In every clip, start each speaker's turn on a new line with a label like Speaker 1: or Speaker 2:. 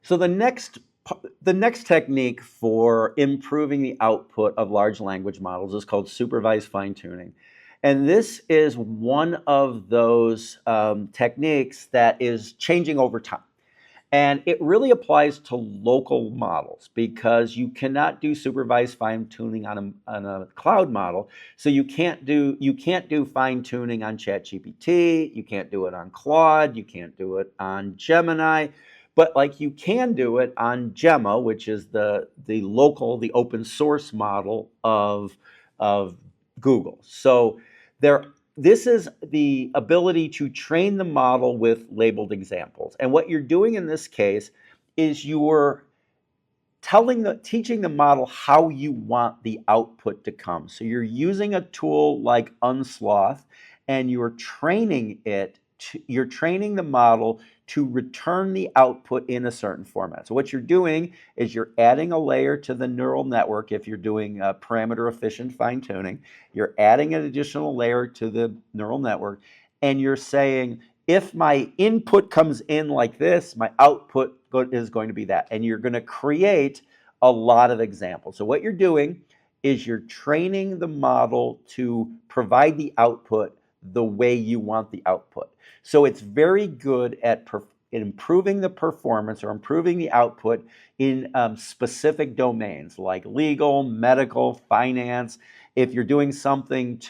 Speaker 1: So the next technique for improving the output of large language models is called supervised fine tuning. And this is one of those techniques that is changing over time. And it really applies to local models because you cannot do supervised fine tuning on a cloud model. So you can't do fine tuning on ChatGPT, you can't do it on Claude, you can't do it on Gemini, but like you can do it on Gemma, which is the open source model of Google. So there this is the ability to train the model with labeled examples. And what you're doing in this case is you're teaching the model how you want the output to come. So you're using a tool like Unsloth, and you're training the model to return the output in a certain format. So what you're doing is you're adding a layer to the neural network. If you're doing parameter efficient fine tuning, you're adding an additional layer to the neural network, and you're saying, if my input comes in like this, my output is going to be that. And you're going to create a lot of examples. So what you're doing is you're training the model to provide the output the way you want the output. So it's very good at improving the performance or improving the output in specific domains like legal, medical, finance. If you're doing something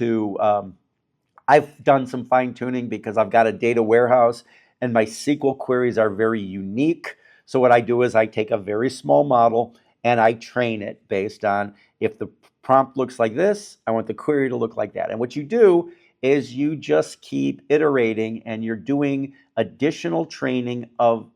Speaker 1: I've done some fine tuning because I've got a data warehouse and my SQL queries are very unique. So what I do is I take a very small model and I train it based on, if the prompt looks like this, I want the query to look like that. And what you do is you just keep iterating and you're doing additional training of